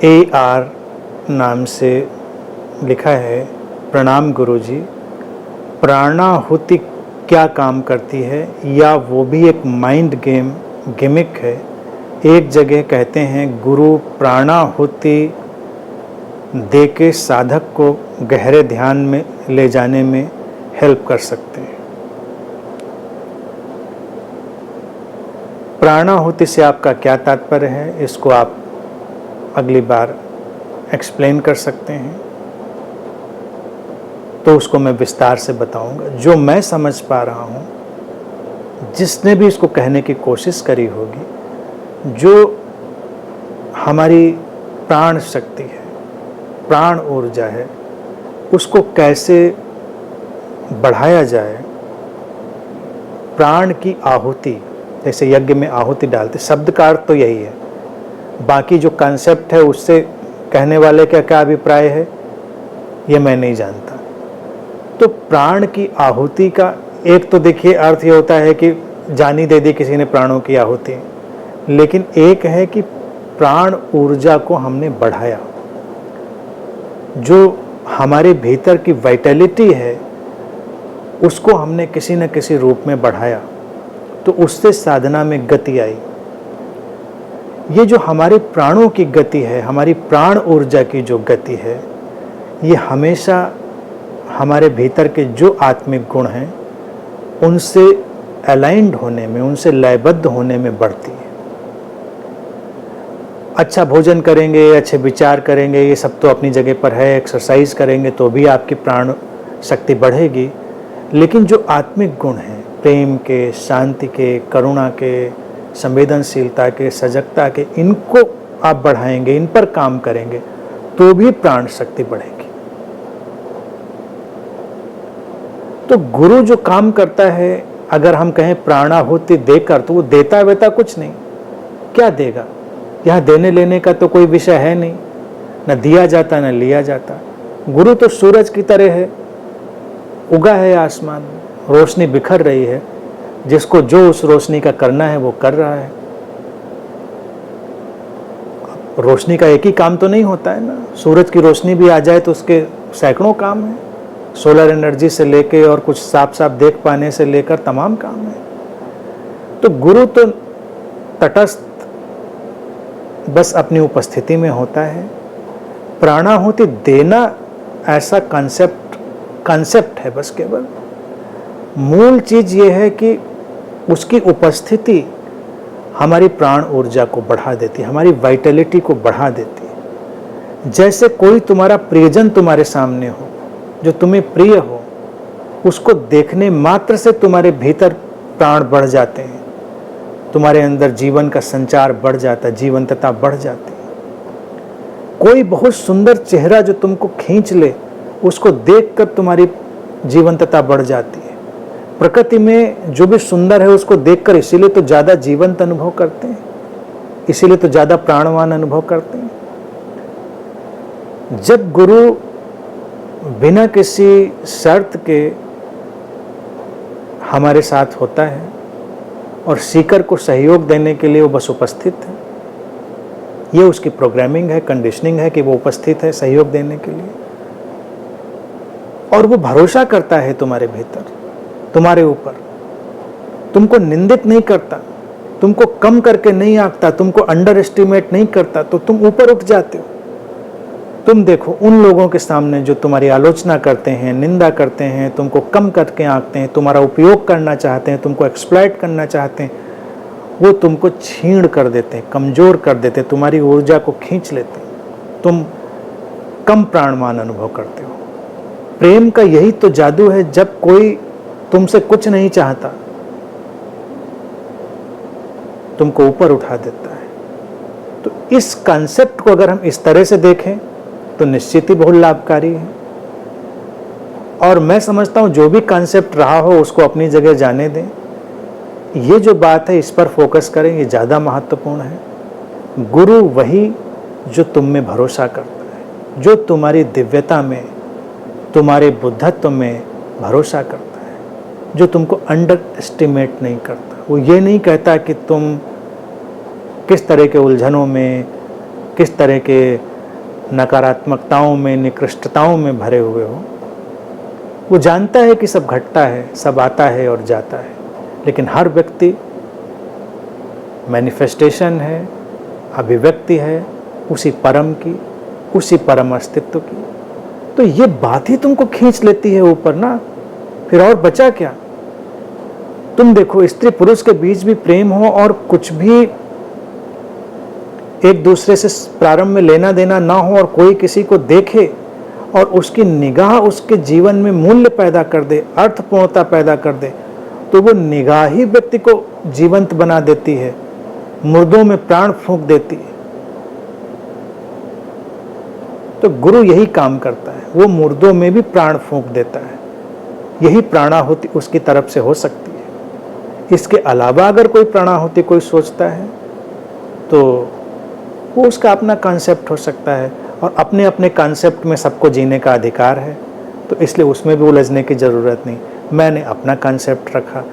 AR नाम से लिखा है, प्रणाम गुरुजी। प्राणाहुति क्या काम करती है, या वो भी एक माइंड गेम गिमिक है? एक जगह कहते हैं गुरु प्राणाहुति दे के साधक को गहरे ध्यान में ले जाने में हेल्प कर सकते हैं। प्राणाहुति से आपका क्या तात्पर्य है, इसको आप अगली बार एक्सप्लेन कर सकते हैं, तो उसको मैं विस्तार से बताऊंगा। जो मैं समझ पा रहा हूं, जिसने भी इसको कहने की कोशिश करी होगी, जो हमारी प्राण शक्ति है, प्राण ऊर्जा है, उसको कैसे बढ़ाया जाए। प्राण की आहुति, जैसे यज्ञ में आहुति डालते, शब्द का अर्थ तो यही है। बाकी जो कॉन्सेप्ट है उससे कहने वाले का क्या अभिप्राय है ये मैं नहीं जानता। तो प्राण की आहुति का एक तो देखिए अर्थ ये होता है कि जान ही दे दी किसी ने प्राणों की आहुति, लेकिन एक है कि प्राण ऊर्जा को हमने बढ़ाया। जो हमारे भीतर की वाइटैलिटी है उसको हमने किसी न किसी रूप में बढ़ाया, तो उससे साधना में गति आई। ये जो हमारे प्राणों की गति है, हमारी प्राण ऊर्जा की जो गति है, ये हमेशा हमारे भीतर के जो आत्मिक गुण हैं उनसे अलाइंड होने में, उनसे लयबद्ध होने में बढ़ती है। अच्छा भोजन करेंगे, अच्छे विचार करेंगे, ये सब तो अपनी जगह पर है। एक्सरसाइज करेंगे तो भी आपकी प्राण शक्ति बढ़ेगी, लेकिन जो आत्मिक गुण हैं, प्रेम के, शांति के, करुणा के, संवेदनशीलता के, सजगता के, इनको आप बढ़ाएंगे, इन पर काम करेंगे तो भी प्राण शक्ति बढ़ेगी। तो गुरु जो काम करता है, अगर हम कहें प्राणाहुति देकर, तो वो देता वेता कुछ नहीं। क्या देगा? यहाँ देने लेने का तो कोई विषय है नहीं, न दिया जाता न लिया जाता। गुरु तो सूरज की तरह है, उगा है आसमान में, रोशनी बिखर रही है, जिसको जो उस रोशनी का करना है वो कर रहा है। रोशनी का एक ही काम तो नहीं होता है ना। सूरज की रोशनी भी आ जाए तो उसके सैकड़ों काम हैं। सोलर एनर्जी से लेके और कुछ साफ साफ देख पाने से लेकर तमाम काम है। तो गुरु तो तटस्थ बस अपनी उपस्थिति में होता है। प्राणाहुति देना ऐसा कॉन्सेप्ट है बस केवल। मूल चीज ये है कि उसकी उपस्थिति हमारी प्राण ऊर्जा को बढ़ा देती है, हमारी वाइटैलिटी को बढ़ा देती है। जैसे कोई तुम्हारा प्रियजन तुम्हारे सामने हो, जो तुम्हें प्रिय हो, उसको देखने मात्र से तुम्हारे भीतर प्राण बढ़ जाते हैं, तुम्हारे अंदर जीवन का संचार बढ़ जाता है, जीवंतता बढ़ जाती है। कोई बहुत सुंदर चेहरा जो तुमको खींच ले, उसको देखकर तुम्हारी जीवंतता बढ़ जाती है। प्रकृति में जो भी सुंदर है उसको देखकर इसीलिए तो ज्यादा जीवंत अनुभव करते हैं, इसीलिए तो ज्यादा प्राणवान अनुभव करते हैं। जब गुरु बिना किसी शर्त के हमारे साथ होता है और सीकर को सहयोग देने के लिए वो बस उपस्थित है, ये उसकी प्रोग्रामिंग है, कंडीशनिंग है कि वो उपस्थित है सहयोग देने के लिए। और वो भरोसा करता है तुम्हारे भीतर, तुम्हारे ऊपर, तुमको निंदित नहीं करता, तुमको कम करके नहीं आंकता, तुमको अंडर एस्टिमेट नहीं करता, तो तुम ऊपर उठ जाते हो। तुम देखो उन लोगों के सामने जो तुम्हारी आलोचना करते हैं, निंदा करते हैं, तुमको कम करके आंकते हैं, तुम्हारा उपयोग करना चाहते हैं, तुमको एक्सप्लॉइट करना चाहते हैं, वो तुमको छीण कर देते हैं, कमजोर कर देते हैं, तुम्हारी ऊर्जा को खींच लेते हैं, तुम कम प्राणवान अनुभव करते हो। प्रेम का यही तो जादू है, जब कोई तुमसे कुछ नहीं चाहता, तुमको ऊपर उठा देता है। तो इस कॉन्सेप्ट को अगर हम इस तरह से देखें तो निश्चित ही बहुत लाभकारी है। और मैं समझता हूं जो भी कॉन्सेप्ट रहा हो उसको अपनी जगह जाने दें। ये जो बात है इस पर फोकस करें, ये ज़्यादा महत्वपूर्ण है। गुरु वही जो तुम में भरोसा करता है, जो तुम्हारी दिव्यता में, तुम्हारे बुद्धत्व में भरोसा करता है, जो तुमको अंडर एस्टिमेट नहीं करता। वो ये नहीं कहता कि तुम किस तरह के उलझनों में, किस तरह के नकारात्मकताओं में, निकृष्टताओं में भरे हुए हो। वो जानता है कि सब घटता है, सब आता है और जाता है, लेकिन हर व्यक्ति मैनिफेस्टेशन है, अभिव्यक्ति है उसी परम की, उसी परम अस्तित्व की। तो ये बात ही तुमको खींच लेती है ऊपर ना, फिर और बचा क्या। तुम देखो, स्त्री पुरुष के बीच भी प्रेम हो और कुछ भी एक दूसरे से प्रारंभ में लेना देना ना हो, और कोई किसी को देखे और उसकी निगाह उसके जीवन में मूल्य पैदा कर दे, अर्थपूर्णता पैदा कर दे, तो वो निगाह ही व्यक्ति को जीवंत बना देती है, मुर्दों में प्राण फूंक देती है। तो गुरु यही काम करता है, वो मुर्दों में भी प्राण फूंक देता है। यही प्राणाहुति उसकी तरफ से हो सकती है। इसके अलावा अगर कोई प्राणाहुति कोई सोचता है तो वो उसका अपना कॉन्सेप्ट हो सकता है, और अपने अपने कॉन्सेप्ट में सबको जीने का अधिकार है, तो इसलिए उसमें भी उलझने की ज़रूरत नहीं। मैंने अपना कॉन्सेप्ट रखा,